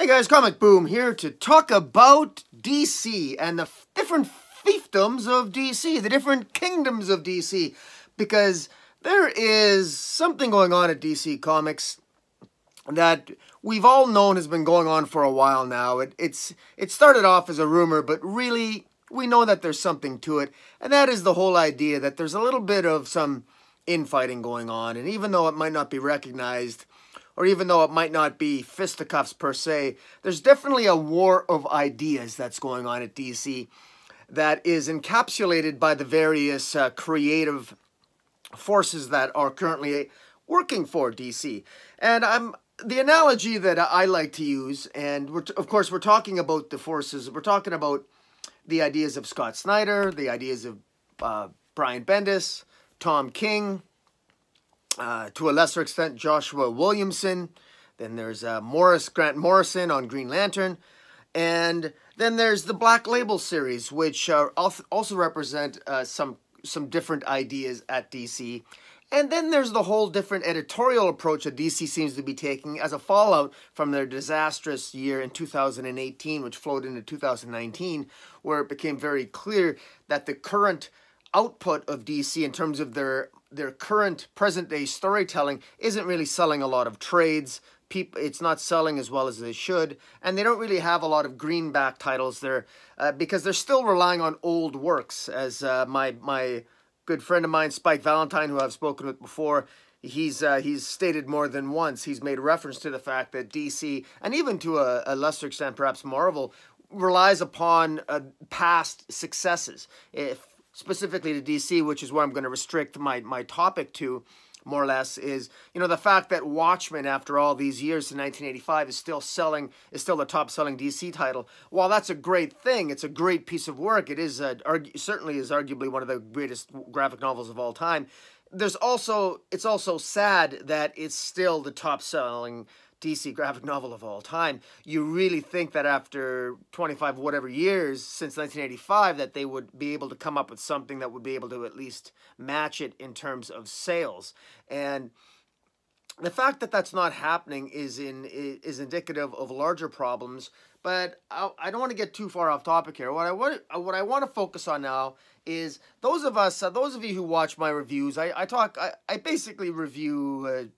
Hey guys, Comic Boom here to talk about DC and the different fiefdoms of DC, the different kingdoms of DC, because there is something going on at DC Comics that we've all known has been going on for a while now. It started off as a rumor, but really we know that there's something to it, and that is the whole idea that there's a little bit of some infighting going on, and even though it might not be recognized, or even though it might not be fisticuffs per se, there's definitely a war of ideas that's going on at DC that is encapsulated by the various creative forces that are currently working for DC. And the analogy that I like to use, and of course we're talking about the forces, we're talking about the ideas of Scott Snyder, the ideas of Brian Bendis, Tom King, to a lesser extent, Joshua Williamson. Then there's Grant Morrison on Green Lantern. And then there's the Black Label series, which also represent some different ideas at DC. And then there's the whole different editorial approach that DC seems to be taking as a fallout from their disastrous year in 2018, which flowed into 2019, where it became very clear that the current output of DC in terms of their current present-day storytelling isn't really selling a lot of trades. It's not selling as well as they should, and they don't really have a lot of greenback titles there because they're still relying on old works. As my good friend of mine, Spike Valentine, who I've spoken with before, he's stated more than once. He's made reference to the fact that DC, and even to a lesser extent perhaps Marvel, relies upon past successes. Specifically to DC, which is where I'm going to restrict my topic to, more or less, is, you know, the fact that Watchmen, after all these years in 1985, is still the top-selling DC title. While that's a great thing, it's a great piece of work. It is certainly is arguably one of the greatest graphic novels of all time. It's also sad that it's still the top-selling DC graphic novel of all time. You really think that after 25 whatever years since 1985 that they would be able to come up with something that would be able to at least match it in terms of sales. And the fact that that's not happening is indicative of larger problems. But I don't want to get too far off topic here. What I want to focus on now is those of you who watch my reviews. I basically review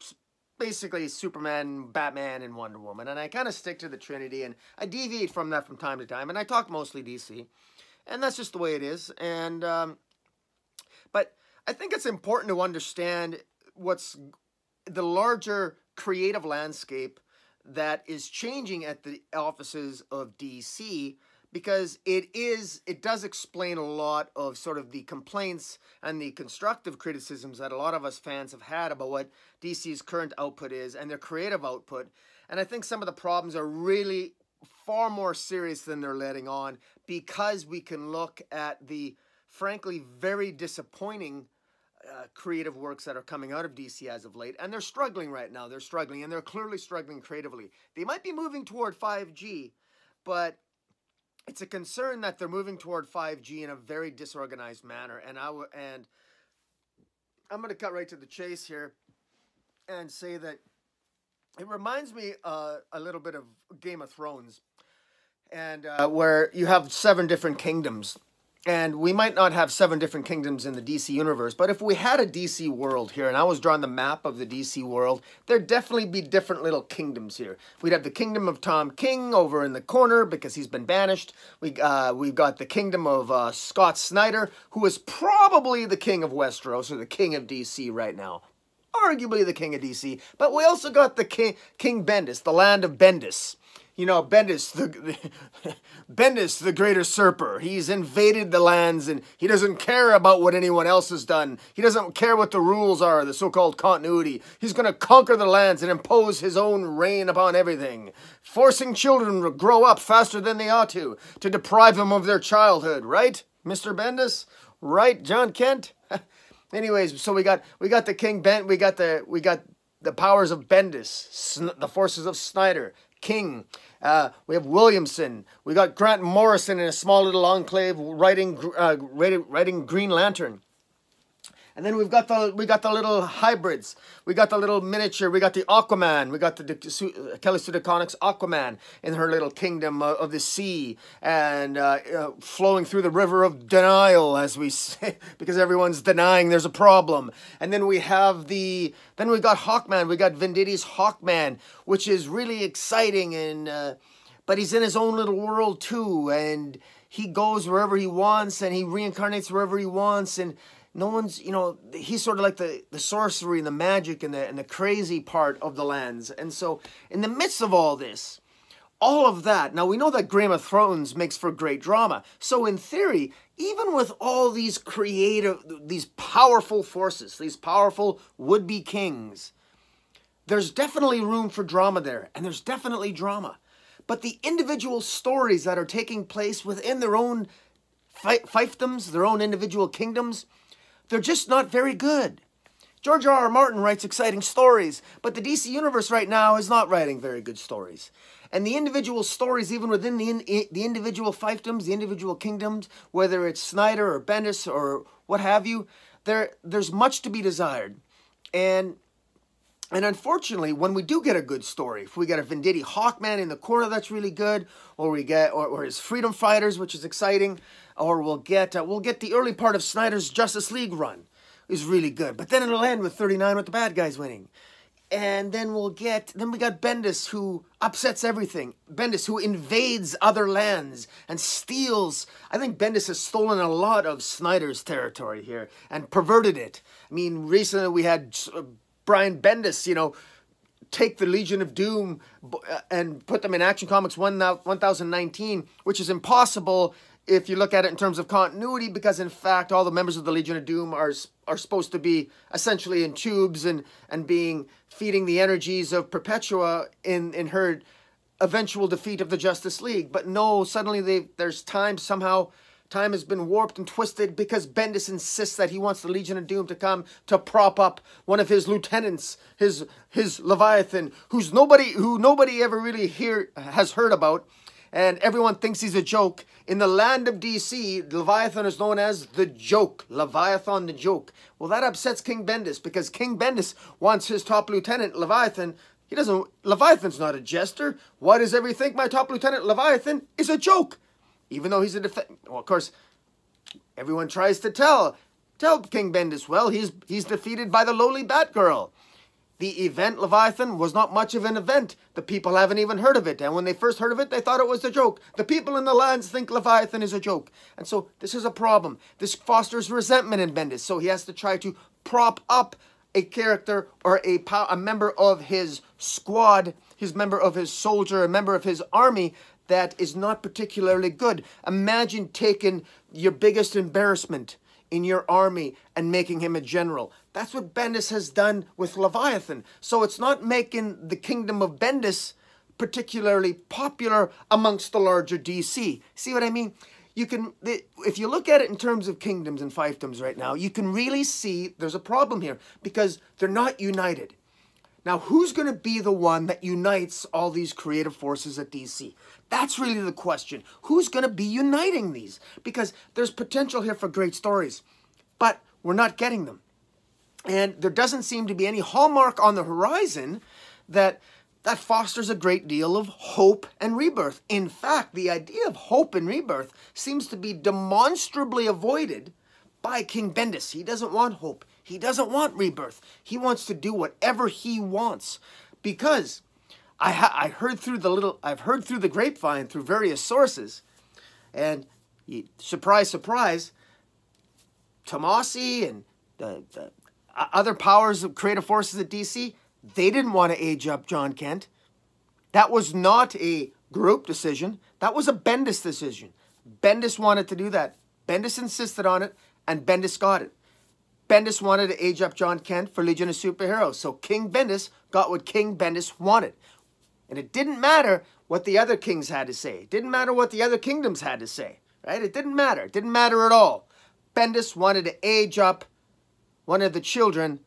basically Superman, Batman, and Wonder Woman, and I kind of stick to the Trinity, and I deviate from that from time to time, and I talk mostly DC, and that's just the way it is. And but I think it's important to understand what's the larger creative landscape that is changing at the offices of DC, because it does explain a lot of sort of the complaints and the constructive criticisms that a lot of us fans have had about what DC's current output is and their creative output. And I think some of the problems are really far more serious than they're letting on, because we can look at the, frankly, very disappointing creative works that are coming out of DC as of late. And they're struggling right now. They're struggling, and they're clearly struggling creatively. They might be moving toward 5G, but it's a concern that they're moving toward 5G in a very disorganized manner. And I'm going to cut right to the chase here and say that it reminds me a little bit of Game of Thrones, and where you have 7 different kingdoms. And we might not have 7 different kingdoms in the DC universe, but if we had a DC world here, and I was drawing the map of the DC world, there'd definitely be different little kingdoms here. We'd have the kingdom of Tom King over in the corner because he's been banished. We've got the kingdom of Scott Snyder, who is probably the king of Westeros, or the king of DC right now. Arguably the king of DC. But we also got the King Bendis, the land of Bendis. You know, Bendis, the great usurper. He's invaded the lands, and he doesn't care about what anyone else has done. He doesn't care what the rules are, the so-called continuity. He's going to conquer the lands and impose his own reign upon everything, forcing children to grow up faster than they ought to deprive them of their childhood. Right, Mr. Bendis? Right, John Kent? Anyways, so we got the King Ben, we got the powers of Bendis, the forces of Snyder, King. We have Williamson. We got Grant Morrison in a small little enclave writing Green Lantern. And then we got the little hybrids. We got the little miniature. We got the Aquaman. We got the Kelly Sue DeConnick's Aquaman in her little kingdom of the sea, and flowing through the river of denial, as we say, because everyone's denying there's a problem. And then we have then we got Hawkman. We got Venditti's Hawkman, which is really exciting, and but he's in his own little world too, and he goes wherever he wants, and he reincarnates wherever he wants, and no one's, he's sort of like the sorcery and the magic and the crazy part of the lands. And so in the midst of all this, all of that, now we know that Game of Thrones makes for great drama. So in theory, even with all these these powerful forces, these powerful would-be kings, there's definitely room for drama there, and there's definitely drama. But the individual stories that are taking place within their own fiefdoms, their own individual kingdoms, they're just not very good. George R.R. Martin writes exciting stories, but the DC Universe right now is not writing very good stories. And the individual stories, even within the individual fiefdoms, the individual kingdoms, whether it's Snyder or Bendis or what have you, there's much to be desired. And unfortunately, when we do get a good story, if we get a Venditti Hawkman in the corner that's really good, or we get or his Freedom Fighters, which is exciting, or we'll get the early part of Snyder's Justice League run is really good. But then it'll end with 39 with the bad guys winning. And then we got Bendis, who upsets everything. Bendis, who invades other lands and steals. I think Bendis has stolen a lot of Snyder's territory here and perverted it. I mean, recently we had Brian Bendis, take the Legion of Doom and put them in Action Comics 1019, which is impossible if you look at it in terms of continuity, because in fact all the members of the Legion of Doom are supposed to be essentially in tubes and feeding the energies of Perpetua in her eventual defeat of the Justice League. But no, suddenly there's time has been warped and twisted because Bendis insists that he wants the Legion of Doom to come to prop up one of his lieutenants, his Leviathan, who nobody ever really has heard about, and everyone thinks he's a joke. In the land of DC, Leviathan is known as the Joke. Leviathan the Joke. Well, that upsets King Bendis, because King Bendis wants his top lieutenant, Leviathan. Leviathan's not a jester. Why does everybody think my top lieutenant, Leviathan, is a joke? Even though he's well, of course, everyone tries to tell King Bendis, well, he's defeated by the lowly Batgirl. The event Leviathan was not much of an event. The people haven't even heard of it. And when they first heard of it, they thought it was a joke. The people in the lands think Leviathan is a joke. And so this is a problem. This fosters resentment in Bendis. So he has to try to prop up a character or a member of his squad, his member of his soldier, a member of his army that is not particularly good. Imagine taking your biggest embarrassment in your army and making him a general. That's what Bendis has done with Leviathan. So it's not making the kingdom of Bendis particularly popular amongst the larger DC. See what I mean? If you look at it in terms of kingdoms and fiefdoms right now, you can really see there's a problem here because they're not united. Now, who's going to be the one that unites all these creative forces at DC? That's really the question. Who's going to be uniting these? Because there's potential here for great stories, but we're not getting them. And there doesn't seem to be any hallmark on the horizon that fosters a great deal of hope and rebirth. In fact, the idea of hope and rebirth seems to be demonstrably avoided by King Bendis. He doesn't want hope. He doesn't want rebirth. He wants to do whatever he wants, because I've heard through the grapevine through various sources, and surprise, surprise, Tomasi and the other powers of creative forces at DC, they didn't want to age up John Kent. That was not a group decision. That was a Bendis decision. Bendis wanted to do that. Bendis insisted on it, and Bendis got it. Bendis wanted to age up John Kent for Legion of Superheroes, so King Bendis got what King Bendis wanted. And it didn't matter what the other kings had to say. It didn't matter what the other kingdoms had to say, right? It didn't matter. It didn't matter at all. Bendis wanted to age up one of the children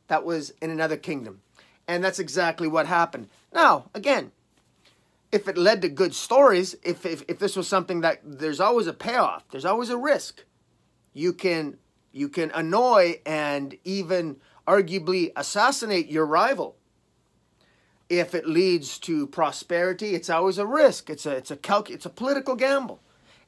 that was in another kingdom. And that's exactly what happened. Now, again, if it led to good stories, if this was something that there's always a payoff, there's always a risk. You can You can annoy and even arguably assassinate your rival. If it leads to prosperity, it's always a risk. It's a political gamble.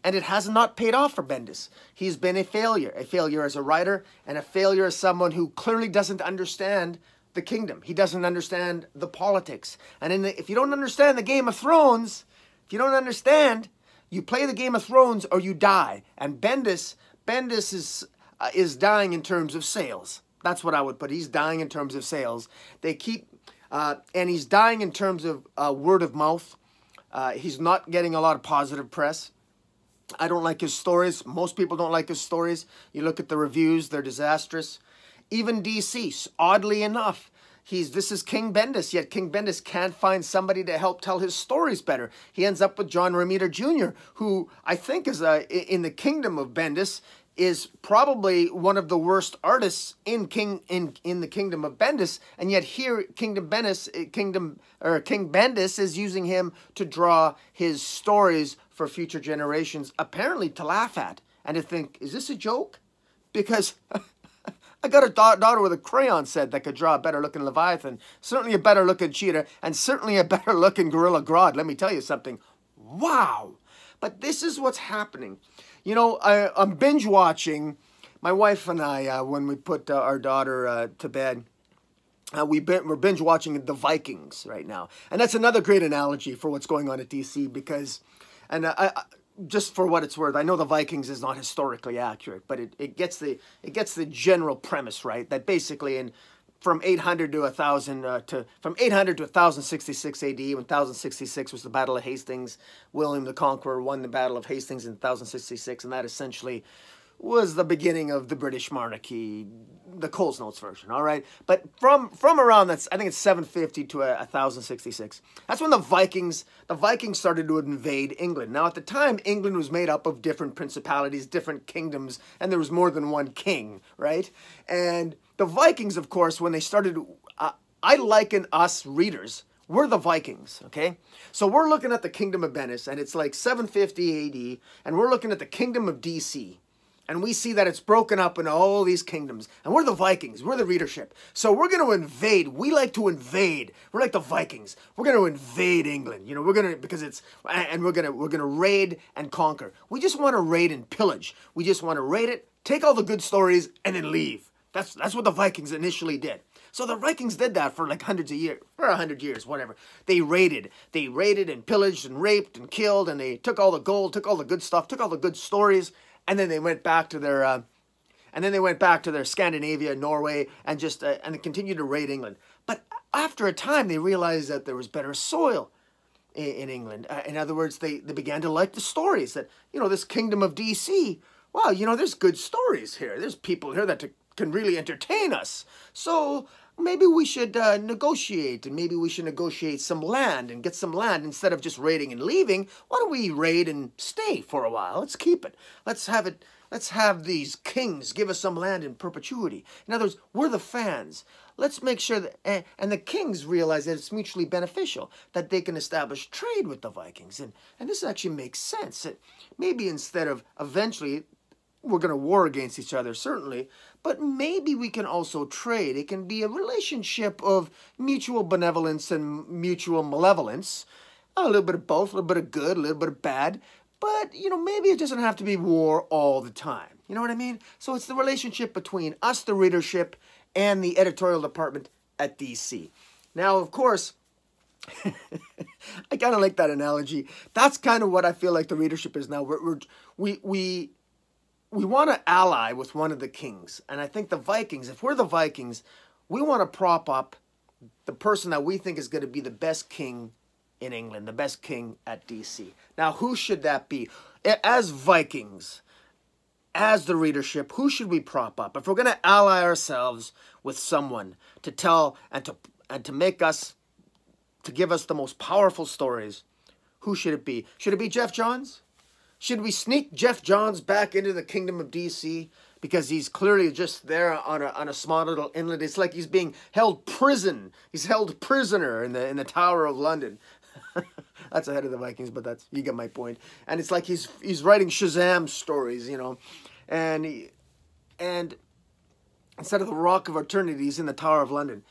And it has not paid off for Bendis. He's been a failure as a writer, and a failure as someone who clearly doesn't understand the kingdom. He doesn't understand the politics. And if you don't understand the Game of Thrones, if you don't understand, you play the Game of Thrones or you die. And Bendis is dying in terms of sales. That's what I would put. He's dying in terms of sales. And he's dying in terms of word of mouth. He's not getting a lot of positive press. I don't like his stories. Most people don't like his stories. You look at the reviews, they're disastrous. Even DC, oddly enough, this is King Bendis, yet King Bendis can't find somebody to help tell his stories better. He ends up with John Romita Jr., who I think is in the kingdom of Bendis, is probably one of the worst artists in the kingdom of Bendis, and yet here King Bendis is using him to draw his stories for future generations, apparently to laugh at and to think, is this a joke? Because I got a daughter with a crayon set that could draw a better looking Leviathan, certainly a better looking cheetah, and certainly a better looking Gorilla Grodd. Let me tell you something. Wow. But this is what's happening. You know, I'm binge watching. My wife and I, when we put our daughter to bed, we're binge watching The Vikings right now. And that's another great analogy for what's going on at DC because, and just for what it's worth, I know The Vikings is not historically accurate, but it gets the general premise right. That basically from 800 to 1066 AD, when 1066 was the Battle of Hastings, William the Conqueror won the Battle of Hastings in 1066, and that essentially was the beginning of the British monarchy, the Coles Notes version, all right? But from around, I think it's 750 to 1066, that's when the Vikings started to invade England. Now, at the time, England was made up of different principalities, different kingdoms, and there was more than one king, right? And the Vikings, of course, when they started, I liken us readers, we're the Vikings, okay? So we're looking at the kingdom of Bendis, and it's like 750 AD, and we're looking at the kingdom of DC. And we see that it's broken up into all these kingdoms. And we're the Vikings. We're the readership. So we're going to invade. We like to invade. We're like the Vikings. We're going to invade England. You know, we're going to, because it's, and we're going to raid and conquer. We just want to raid and pillage. We just want to raid it, take all the good stories, and then leave. That's what the Vikings initially did. So the Vikings did that for like hundreds of years, for 100 years, whatever. They raided and pillaged and raped and killed, and they took all the gold, took all the good stuff, took all the good stories. And then they went back to their, Scandinavia, Norway, and just and they continued to raid England. But after a time, they realized that there was better soil in England. In other words, they began to like the stories that, you know, this kingdom of DC. Wow, you know, there's good stories here. There's people here that can really entertain us. So maybe we should negotiate, and maybe we should negotiate some land and get some land instead of just raiding and leaving. Why don't we raid and stay for a while? Let's keep it. Let's have these kings give us some land in perpetuity. In other words, we're the fans. Let's make sure that, and the kings realize that it's mutually beneficial, that they can establish trade with the Vikings. And this actually makes sense. Maybe instead of eventually, we're going to war against each other, certainly, but maybe we can also trade. It can be a relationship of mutual benevolence and mutual malevolence. A little bit of both, a little bit of good, a little bit of bad. But, you know, maybe it doesn't have to be war all the time. You know what I mean? So it's the relationship between us, the readership, and the editorial department at DC. Now, of course, I kind of like that analogy. That's kind of what I feel like the readership is now. We want to ally with one of the kings. And I think the Vikings, if we're the Vikings, we want to prop up the person that we think is going to be the best king in England, the best king at DC. Now, who should that be? As Vikings, as the readership, who should we prop up? If we're going to ally ourselves with someone to tell and to make us, to give us the most powerful stories, who should it be? Should it be Jeff Johns? Should we sneak Jeff Johns back into the kingdom of DC because he's clearly just there on a small little inlet? It's like he's being held prison. He's held prisoner in the Tower of London. That's ahead of the Vikings, but you get my point. And it's like he's writing Shazam stories, you know, and and instead of the Rock of Eternity, he's in the Tower of London.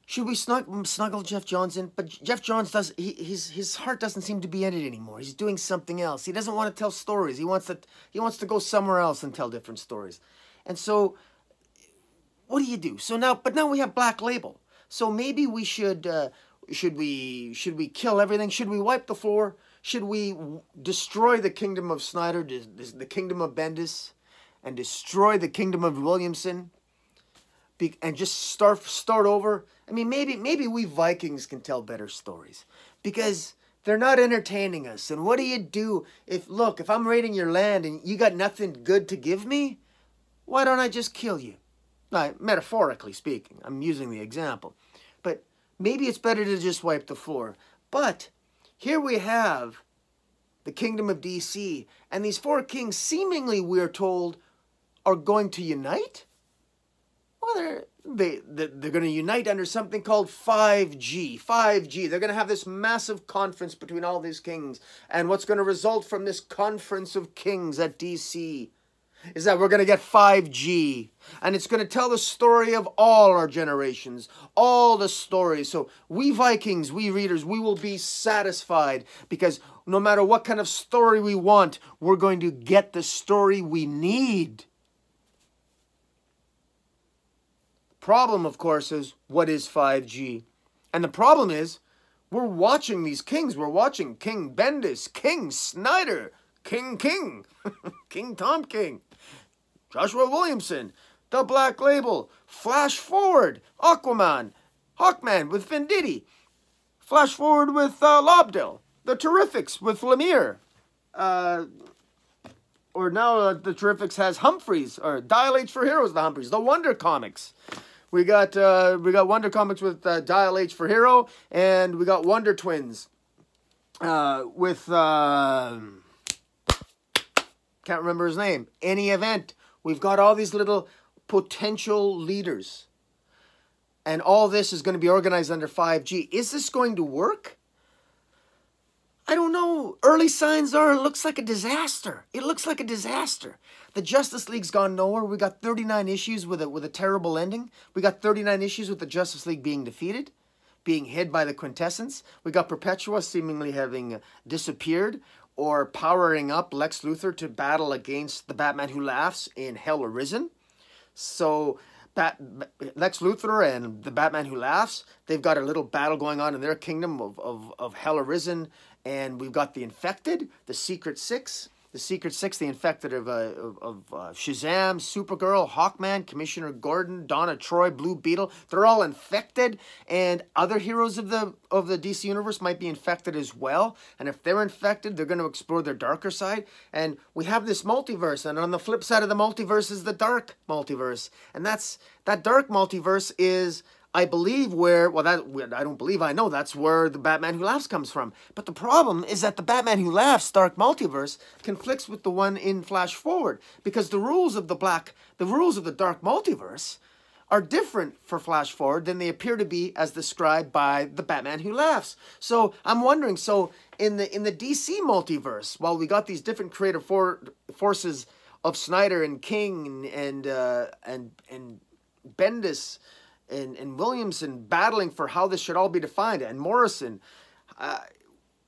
Should we snuggle Jeff Johns in? But Jeff Johns his heart doesn't seem to be in it anymore. He's doing something else. He doesn't want to tell stories. He wants to go somewhere else and tell different stories. And so, what do you do? So now, but now we have Black Label. So maybe we should we kill everything? Should we wipe the floor? Should we destroy the kingdom of Snyder, the kingdom of Bendis, and destroy the kingdom of Williamson? And just start over. I mean, maybe we Vikings can tell better stories because they're not entertaining us. And what do you do if I'm raiding your land and you got nothing good to give me? Why don't I just kill you? Metaphorically speaking, I'm using the example. But maybe it's better to just wipe the floor. But here we have the kingdom of DC, and these four kings seemingly, we're told, are going to unite. Well, they're going to unite under something called 5G. 5G. They're going to have this massive conference between all these kings. And what's going to result from this conference of kings at DC is that we're going to get 5G. And it's going to tell the story of all our generations. All the stories. So we Vikings, we readers, we will be satisfied because no matter what kind of story we want, we're going to get the story we need. Problem, of course, is what is 5G? And the problem is we're watching these kings. We're watching King Bendis, King Snyder, King, King Tom King, Joshua Williamson, The Black Label, Flash Forward, Aquaman, Hawkman with Venditti, Flash Forward with Lobdell, The Terrifics with Lemire, or now the Terrifics has Humphreys, or Dial H for Heroes, the Humphreys, the Wonder Comics. We got Wonder Comics with Dial H for Hero, and we got Wonder Twins with can't remember his name. Any Event. We've got all these little potential leaders, and all this is going to be organized under 5G. Is this going to work? I don't know. Early signs are it looks like a disaster. It looks like a disaster. The Justice League's gone nowhere. We got 39 issues with a terrible ending. We got 39 issues with the Justice League being defeated, being hid by the Quintessence. We got Perpetua seemingly having disappeared or powering up Lex Luthor to battle against the Batman Who Laughs in Hell Arisen. So Lex Luthor and the Batman Who Laughs, they've got a little battle going on in their kingdom of Hell Arisen. And we've got the Infected, the Secret Six, the Infected of Shazam, Supergirl, Hawkman, Commissioner Gordon, Donna Troy, Blue Beetle. They're all infected, and other heroes of the DC universe might be infected as well. And if they're infected, they're going to explore their darker side. And we have this multiverse, and on the flip side of the multiverse is the dark multiverse, and that dark multiverse is, I believe, I know that's where the Batman Who Laughs comes from. But the problem is that the Batman Who Laughs Dark Multiverse conflicts with the one in Flash Forward, because the rules of the Dark Multiverse are different for Flash Forward than they appear to be as described by the Batman Who Laughs. So I'm wondering, in the DC multiverse, while we got these different creative forces of Snyder and King and Bendis and Williamson battling for how this should all be defined, and Morrison,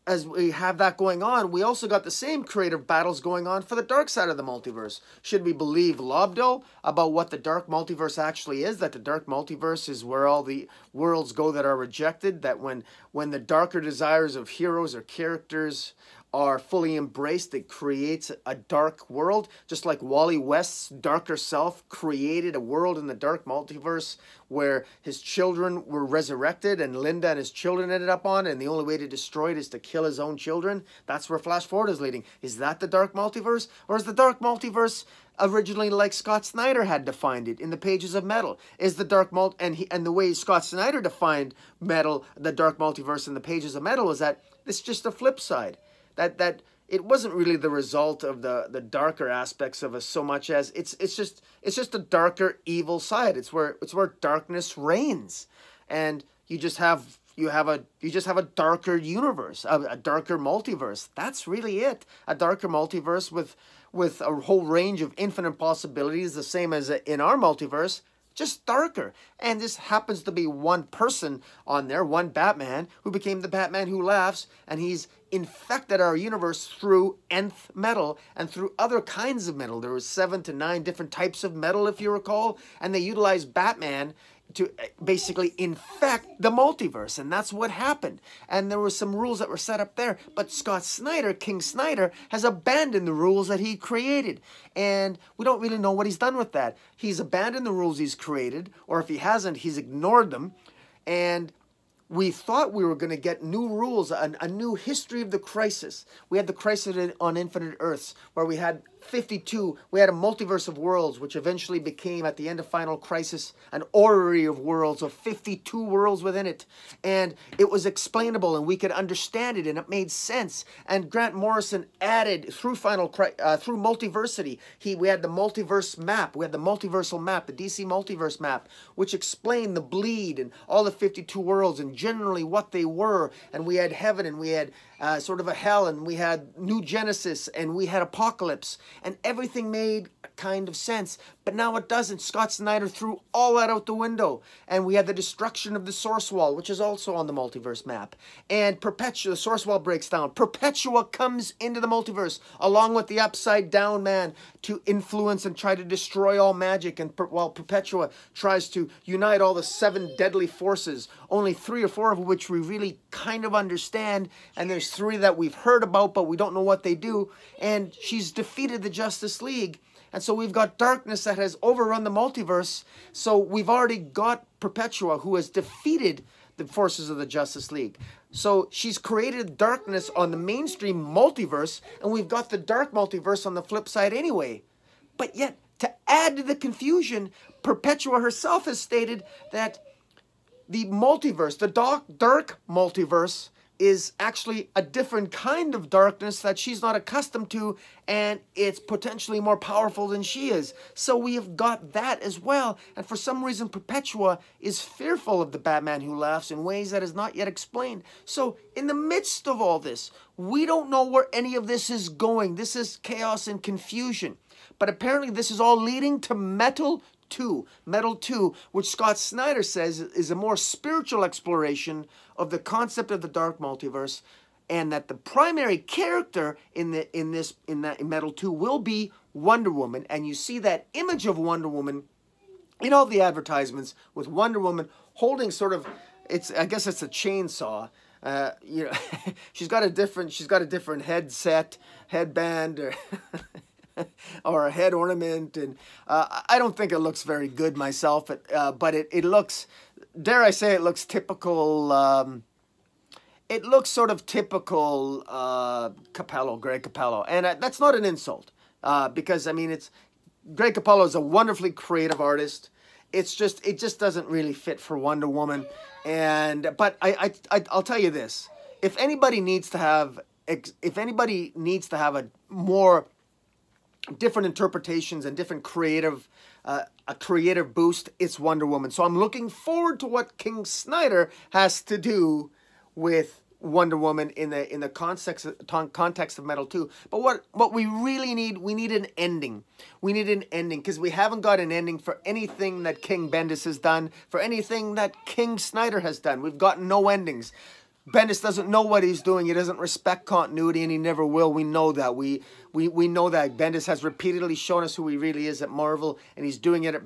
as we have that going on, we also got the same creative battles going on for the dark side of the multiverse. Should we believe Lobdell about what the dark multiverse actually is, that the dark multiverse is where all the worlds go that are rejected, that when the darker desires of heroes or characters are fully embraced, it creates a dark world, just like Wally West's darker self created a world in the dark multiverse where his children were resurrected and Linda and his children ended up on, and the only way to destroy it is to kill his own children. That's where Flash Forward is leading. Is that the dark multiverse? Or is the dark multiverse originally like Scott Snyder had defined it in the Pages of Metal? Is the dark and the way Scott Snyder defined the dark multiverse in the Pages of Metal is that it's just a flip side. That it wasn't really the result of the darker aspects of us so much as it's just a darker evil side. It's where darkness reigns, and you just have you just have a darker universe, a darker multiverse. That's really it. A darker multiverse with a whole range of infinite possibilities, the same as in our multiverse, just darker. And this happens to be one person on there, one Batman, who became the Batman Who Laughs, and he's infected our universe through nth metal and through other kinds of metal. There were 7 to 9 different types of metal, if you recall, and they utilized Batman to basically infect the multiverse, and that's what happened. And there were some rules that were set up there, but Scott Snyder, King Snyder, has abandoned the rules that he created, and we don't really know what he's done with that. He's abandoned the rules he's created, or if he hasn't, he's ignored them, and we thought we were going to get new rules, a new history of the crisis. We had the crisis on Infinite Earths, where we had 52, we had a multiverse of worlds, which eventually became, at the end of Final Crisis, an orrery of worlds, of 52 worlds within it. And it was explainable, and we could understand it, and it made sense. And Grant Morrison added, through through Multiversity, we had the multiverse map, we had the multiversal map, the DC multiverse map, which explained the bleed and all the 52 worlds, and generally what they were. And we had heaven, and we had sort of a hell, and we had New Genesis, and we had Apocalypse, and everything made kind of sense. But now it doesn't. Scott Snyder threw all that out the window, and we had the destruction of the Source Wall, which is also on the multiverse map. And Perpetua, the Source Wall breaks down. Perpetua comes into the multiverse, along with the Upside Down Man, to influence and try to destroy all magic, and while Perpetua tries to unite all the 7 deadly forces, only 3 or 4 of which we really kind of understand, and there's 3 that we've heard about, but we don't know what they do, and she's defeated the Justice League. And so we've got darkness that has overrun the multiverse. So we've already got Perpetua, who has defeated the forces of the Justice League. So she's created darkness on the mainstream multiverse, and we've got the dark multiverse on the flip side anyway. But yet, to add to the confusion, Perpetua herself has stated that the multiverse, the dark multiverse, is actually a different kind of darkness that she's not accustomed to, and it's potentially more powerful than she is. So we have got that as well, and for some reason Perpetua is fearful of the Batman Who Laughs in ways that is not yet explained. So in the midst of all this, we don't know where any of this is going. This is chaos and confusion. But apparently this is all leading to Metal 2, which Scott Snyder says is a more spiritual exploration of the concept of the dark multiverse, and that the primary character in Metal 2 will be Wonder Woman. And you see that image of Wonder Woman in all the advertisements, with Wonder Woman holding sort of, I guess it's a chainsaw. You know, she's got a different headband, or a head ornament, and I don't think it looks very good myself, but it looks, dare I say, it looks typical, it looks sort of typical Greg Capullo, and that's not an insult, because, I mean, Greg Capullo is a wonderfully creative artist. It just doesn't really fit for Wonder Woman, but I'll tell you this, if anybody needs to have a more different interpretations and different creative, a creative boost, it's Wonder Woman. So I'm looking forward to what King Snyder has to do with Wonder Woman in the context of Metal 2. But what we really need, we need an ending. We need an ending, because we haven't got an ending for anything that King Bendis has done, for anything that King Snyder has done. We've got no endings. Bendis doesn't know what he's doing. He doesn't respect continuity, and he never will. We know that. We know that. Bendis has repeatedly shown us who he really is at Marvel, and he's doing it at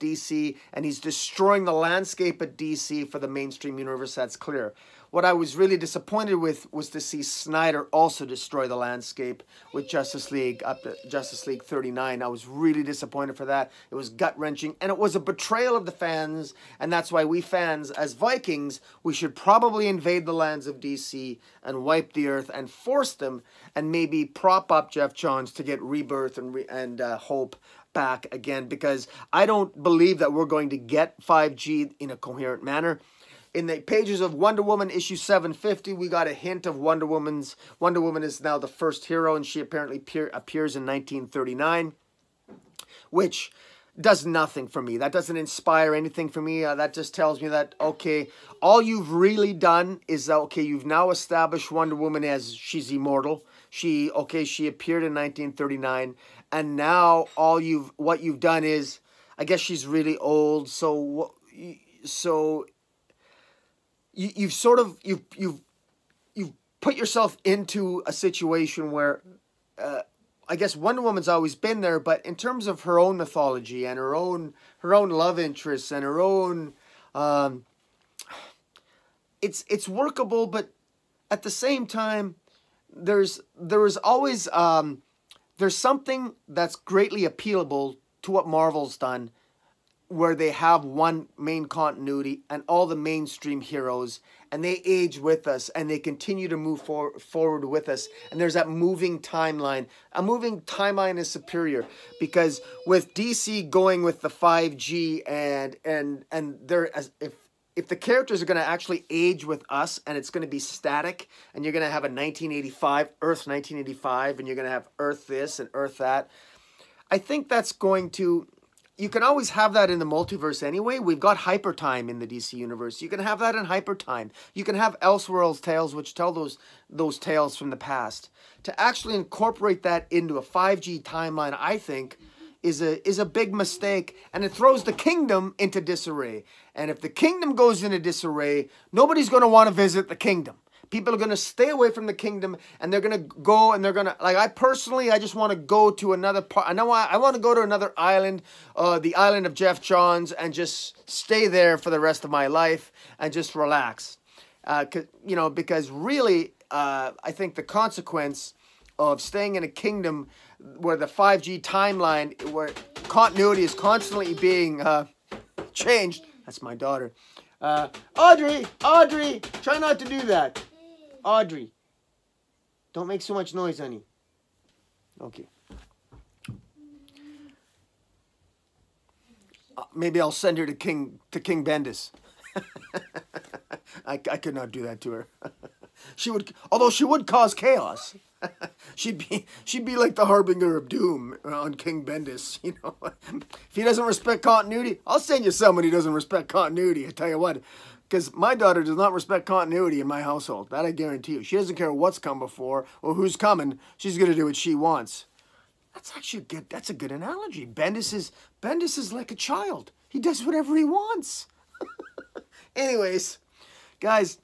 DC, and he's destroying the landscape at DC for the mainstream universe. That's clear. What I was really disappointed with was to see Snyder also destroy the landscape with Justice League, up to Justice League 39. I was really disappointed for that. It was gut-wrenching, and it was a betrayal of the fans, and that's why we fans, as Vikings, we should probably invade the lands of DC and wipe the earth and force them, and maybe prop up Jeff Johns to get rebirth and hope back again, because I don't believe that we're going to get 5G in a coherent manner. In the pages of Wonder Woman issue 750, we got a hint of Wonder Woman is now the first hero, and she apparently appears in 1939, which does nothing for me. That doesn't inspire anything for me. That just tells me that, okay, all you've really done is, okay, you've now established Wonder Woman as she's immortal. She appeared in 1939, and now what you've done is, I guess she's really old, so you've sort of, you've put yourself into a situation where, I guess Wonder Woman's always been there, but in terms of her own mythology and her own love interests and her own, it's workable, but at the same time, there's always there's something that's greatly appealable to what Marvel's done, where they have one main continuity and all the mainstream heroes, and they age with us and they continue to move forward with us. And there's that moving timeline. A moving timeline is superior, because with DC going with the 5G and there, as if the characters are going to actually age with us, and it's going to be static, and you're going to have a 1985 Earth 1985, and you're going to have Earth this and Earth that, I think that's going to. You can always have that in the multiverse anyway. We've got hyper time in the DC universe. You can have that in hyper time. You can have Elseworlds tales, which tell those tales from the past. To actually incorporate that into a 5G timeline, I think, is a big mistake, and it throws the kingdom into disarray. And if the kingdom goes into disarray, nobody's going to want to visit the kingdom. People are going to stay away from the kingdom, and they're going to go, and they're going to, like, I personally, I just want to go to another part. I want to go to another island, the island of Jeff Johns, and just stay there for the rest of my life and just relax. You know, because really, I think the consequence of staying in a kingdom where the 5G timeline, where continuity is constantly being changed. That's my daughter. Audrey, try not to do that. Audrey, don't make so much noise, honey. Okay. Maybe I'll send her to King Bendis. I could not do that to her. She would, although she would cause chaos. she'd be like the harbinger of doom on King Bendis, you know. If he doesn't respect continuity, I'll send you someone who doesn't respect continuity. I tell you what, because my daughter does not respect continuity in my household. That I guarantee you. She doesn't care what's come before or who's coming. She's gonna do what she wants. That's actually good. That's a good analogy. Bendis is like a child. He does whatever he wants. Anyways, guys,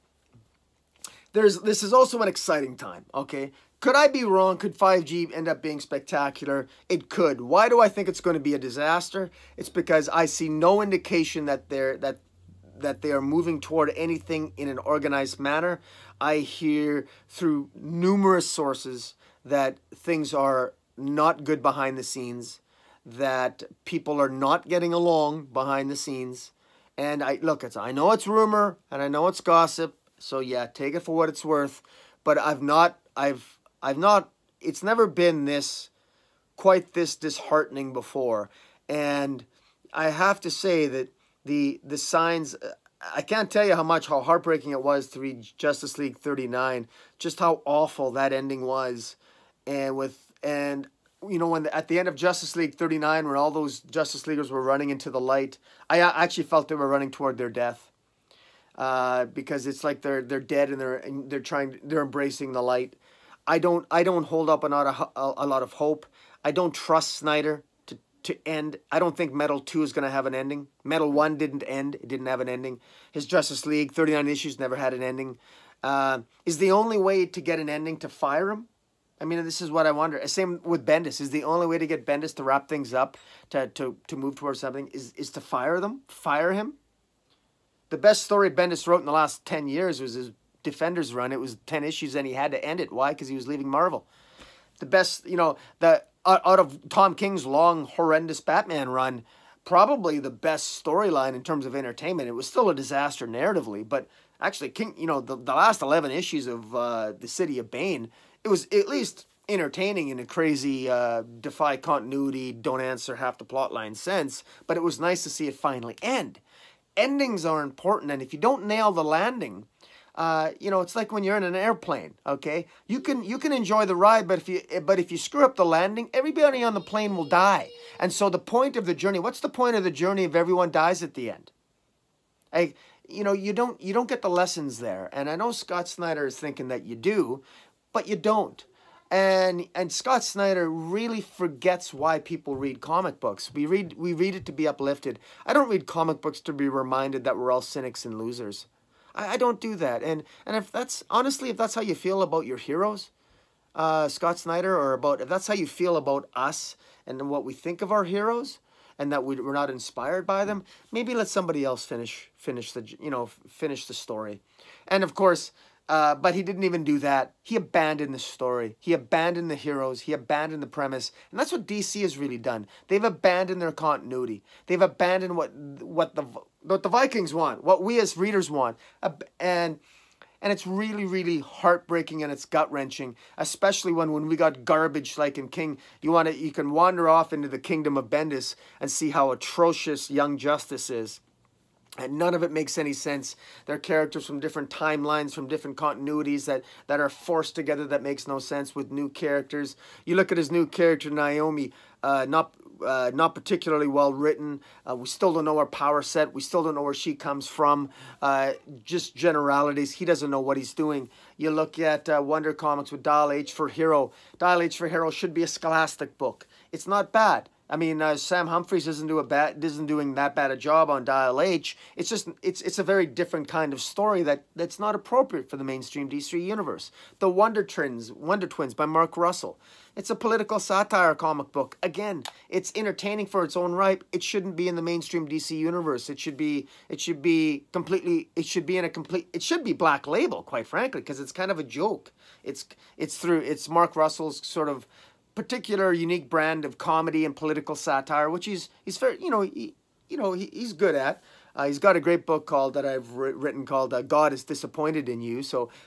this is also an exciting time, okay? Could I be wrong? Could 5G end up being spectacular? It could. Why do I think it's going to be a disaster? It's because I see no indication that they are moving toward anything in an organized manner. I hear through numerous sources that things are not good behind the scenes, that people are not getting along behind the scenes. And I know it's rumor and I know it's gossip, so yeah, take it for what it's worth. But it's never been quite this disheartening before. And I have to say that the signs, I can't tell you how heartbreaking it was to read Justice League 39, just how awful that ending was. And you know, at the end of Justice League 39, when all those Justice Leaguers were running into the light, I actually felt they were running toward their death, because it's like they're dead and they're embracing the light. I don't hold up a lot of hope. I don't trust Snyder to end. I don't think Metal 2 is going to have an ending. Metal 1 didn't end. It didn't have an ending. His Justice League 39 issues never had an ending. Is the only way to get an ending to fire him? I mean, this is what I wonder. Same with Bendis. Is the only way to get Bendis to wrap things up, to move towards something, is to fire him? The best story Bendis wrote in the last 10 years was his Defenders run. It was 10 issues and he had to end it. Why? Because he was leaving Marvel. The best, you know, out of Tom King's long, horrendous Batman run, probably the best storyline in terms of entertainment. It was still a disaster narratively, but actually, King, you know, the last 11 issues of The City of Bane, it was at least entertaining in a crazy, defy continuity, don't answer half the plotline sense, but it was nice to see it finally end. Endings are important, and if you don't nail the landing, You know, it's like when you're in an airplane, okay? You can enjoy the ride, but if you screw up the landing, everybody on the plane will die. And so the point of the journey, what's the point of the journey if everyone dies at the end? You know, you don't get the lessons there. And I know Scott Snyder is thinking that you do, but you don't. And Scott Snyder really forgets why people read comic books. We read it to be uplifted. I don't read comic books to be reminded that we're all cynics and losers. I don't do that. And if that's honestly, if that's how you feel about your heroes, Scott Snyder, or if that's how you feel about us and what we think of our heroes, and that we're not inspired by them, maybe let somebody else finish the story. And of course, but he didn't even do that. He abandoned the story. He abandoned the heroes. He abandoned the premise. And that's what DC has really done. They've abandoned their continuity. They've abandoned what the Vikings want, what we as readers want. And it's really, really heartbreaking, and it's gut-wrenching, especially when we got garbage like in King. You can wander off into the kingdom of Bendis and see how atrocious Young Justice is. And none of it makes any sense. They're characters from different timelines, from different continuities that are forced together that makes no sense with new characters. You look at his new character, Naomi, not particularly well written. We still don't know her power set. We still don't know where she comes from. Just generalities. He doesn't know what he's doing. You look at Wonder Comics with Dial H for Hero. Dial H for Hero should be a Scholastic book. It's not bad. I mean, Sam Humphries isn't doing that bad a job on Dial H. It's just it's a very different kind of story that's not appropriate for the mainstream DC universe. The Wonder Twins by Mark Russell. It's a political satire comic book. Again, it's entertaining for its own right. It shouldn't be in the mainstream DC universe. It should be Black Label, quite frankly, because it's kind of a joke. It's Mark Russell's sort of particular unique brand of comedy and political satire, which he's very, he's good at. He's got a great book that I've written called God is Disappointed in You.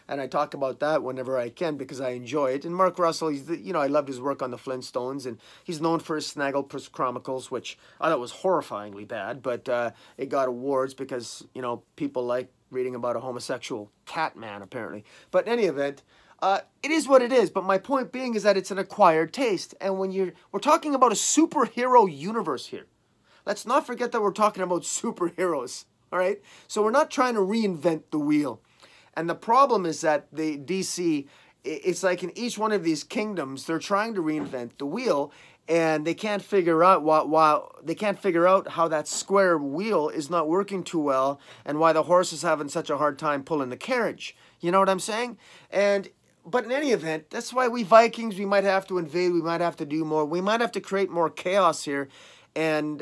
And I talk about that whenever I can because I enjoy it. And Mark Russell, I loved his work on the Flintstones, and he's known for his Snagglepuss Chronicles, which I thought was horrifyingly bad, but it got awards because, people like reading about a homosexual cat man, apparently. But in any event, it is what it is, but my point being is that it's an acquired taste. And we're talking about a superhero universe here. Let's not forget that we're talking about superheroes, all right? So we're not trying to reinvent the wheel. And the problem is that the DC, it's like in each one of these kingdoms, they're trying to reinvent the wheel, and they can't figure out how that square wheel is not working too well, and why the horse is having such a hard time pulling the carriage. You know what I'm saying? But in any event, that's why we Vikings, we might have to invade, we might have to do more, we might have to create more chaos here. And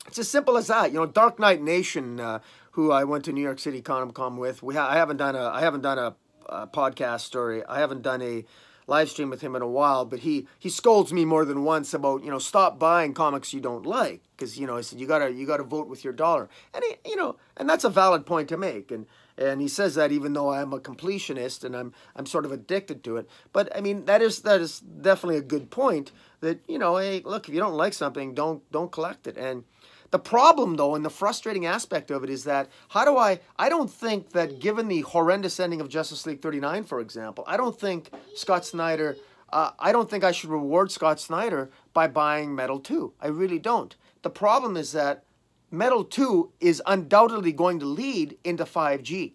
it's as simple as that. Dark Knight Nation, who I went to New York City Comic-Con with, I haven't done a podcast story, I haven't done a live stream with him in a while, but he scolds me more than once about, stop buying comics you don't like, because, I said, you gotta vote with your dollar. And and that's a valid point to make. And he says that even though I'm a completionist and I'm sort of addicted to it. But I mean, that is definitely a good point that, hey, look, if you don't like something, don't collect it. And the problem, though, and the frustrating aspect of it is that I don't think that, given the horrendous ending of Justice League 39, for example, I don't think Scott Snyder, I don't think I should reward Scott Snyder by buying Metal 2. I really don't. The problem is that Metal 2 is undoubtedly going to lead into 5G.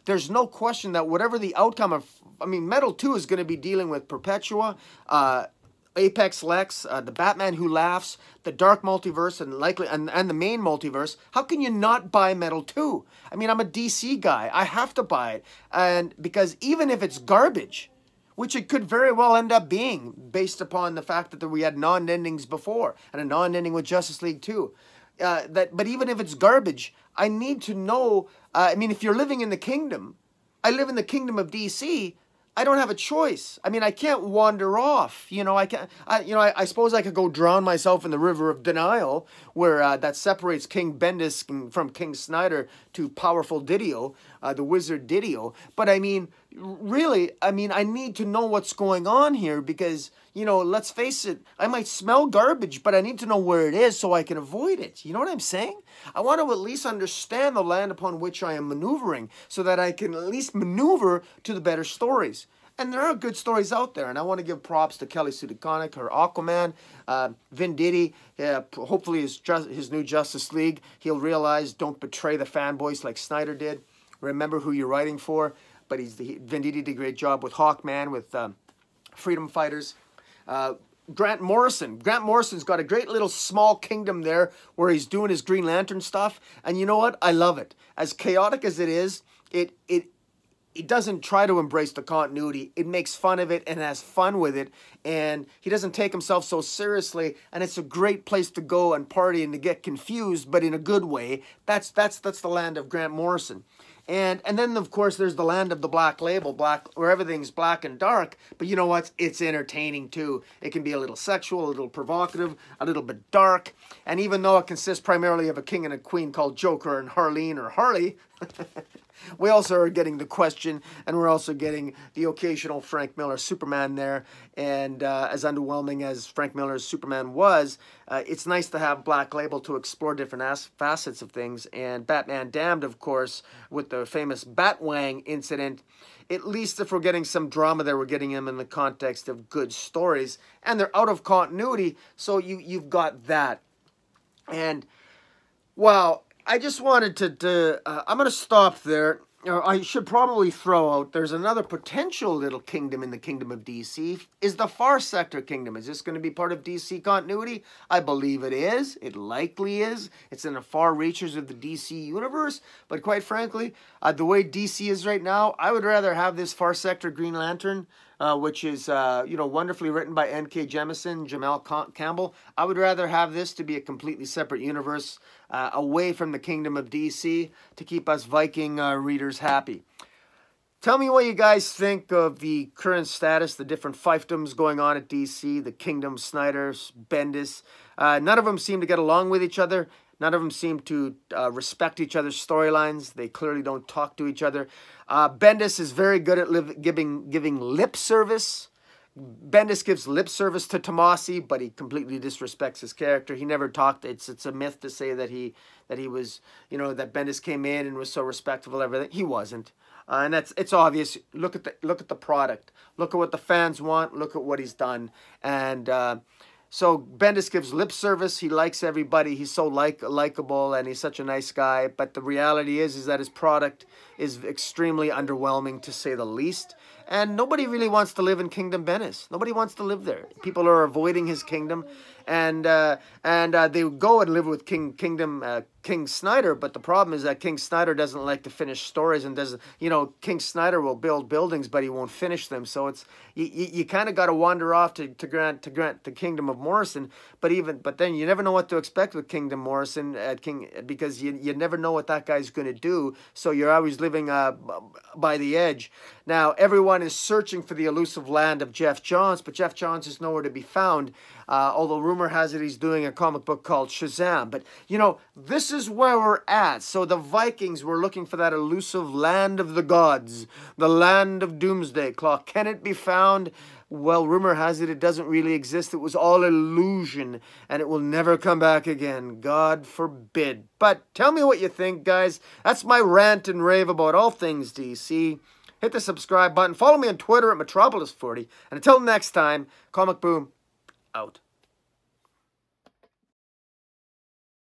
There's no question that whatever the outcome of, Metal 2 is going to be dealing with Perpetua, Apex Lex, the Batman Who Laughs, the Dark Multiverse, and the main multiverse. How can you not buy Metal 2? I'm a DC guy. I have to buy it. And because even if it's garbage, which it could very well end up being based upon the fact that we had non-endings before and a non-ending with Justice League 2, but even if it's garbage, I need to know, if you're living in the kingdom, I live in the kingdom of DC, I don't have a choice. I can't wander off. I suppose I could go drown myself in the river of denial, where that separates King Bendis from King Snyder to powerful Didio, the wizard Didio. But really, I mean, I need to know what's going on here because, you know, let's face it, I might smell garbage, but I need to know where it is so I can avoid it. You know what I'm saying? I want to at least understand the land upon which I am maneuvering so that I can at least maneuver to the better stories. And there are good stories out there, and I want to give props to Kelly Sue DeConnick, her Aquaman, Venditti, hopefully his new Justice League. He'll realize, don't betray the fanboys like Snyder did. Remember who you're writing for. But Venditti did a great job with Hawkman, with Freedom Fighters. Grant Morrison's got a great little small kingdom there where he's doing his Green Lantern stuff. And you know what? I love it. As chaotic as it is, it doesn't try to embrace the continuity. It makes fun of it and has fun with it. And he doesn't take himself so seriously. And it's a great place to go and party and to get confused, but in a good way. That's the land of Grant Morrison. And then, of course, there's the land of the Black Label, where everything's black and dark. But you know what? It's entertaining, too. It can be a little sexual, a little provocative, a little bit dark. And even though it consists primarily of a king and a queen called Joker and Harleen or Harley, we also are getting the Question, and we're also getting the occasional Frank Miller Superman there. And as underwhelming as Frank Miller's Superman was, it's nice to have Black Label to explore different facets of things. And Batman Damned, of course, with the famous Batwang incident, at least if we're getting some drama there, we're getting them in the context of good stories. And they're out of continuity, so you've got that. And, wow, I just wanted to I'm going to stop there. I should probably throw out, there's another potential little kingdom in the kingdom of DC, is the Far Sector Kingdom. Is this going to be part of DC continuity? I believe it is. It likely is. It's in the far reaches of the DC universe. But quite frankly, the way DC is right now, I would rather have this Far Sector Green Lantern, which is, you know, wonderfully written by N.K. Jemisin, Jamel Campbell. I would rather have this to be a completely separate universe, away from the kingdom of DC, to keep us Viking readers happy. Tell me what you guys think of the current status, the different fiefdoms going on at DC, the Kingdom, Snyder, Bendis. None of them seem to get along with each other. None of them seem to respect each other's storylines. They clearly don't talk to each other. Bendis is very good at giving lip service. Bendis gives lip service to Tomasi, but he completely disrespects his character. He never talked. It's a myth to say that he was, you know, that Bendis came in and was so respectful of everything. He wasn't. And it's obvious. Look at the product. Look at what the fans want. Look at what he's done. And so Bendis gives lip service. He likes everybody. He's so likable, and he's such a nice guy. But the reality is that his product is extremely underwhelming, to say the least. And nobody really wants to live in Kingdom Bendis. Nobody wants to live there. People are avoiding his kingdom, and they go and live with King Snyder. But the problem is that King Snyder doesn't like to finish stories, and doesn't. You know, King Snyder will build buildings, but he won't finish them. So it's you kind of got to wander off to grant the kingdom of Morrison. But then you never know what to expect with Kingdom Morrison because you never know what that guy's going to do. So you're always living by the edge. Now everyone is searching for the elusive land of Jeff Johns, but Jeff Johns is nowhere to be found. Although rumor has it he's doing a comic book called Shazam. But, you know, this is where we're at. So the Vikings were looking for that elusive land of the gods, the land of Doomsday Clock. Can it be found? Well, rumor has it doesn't really exist. It was all illusion, and it will never come back again. God forbid. But tell me what you think, guys. That's my rant and rave about all things DC. Hit the subscribe button. Follow me on Twitter at Metropolis40. And until next time, Comic Boom out.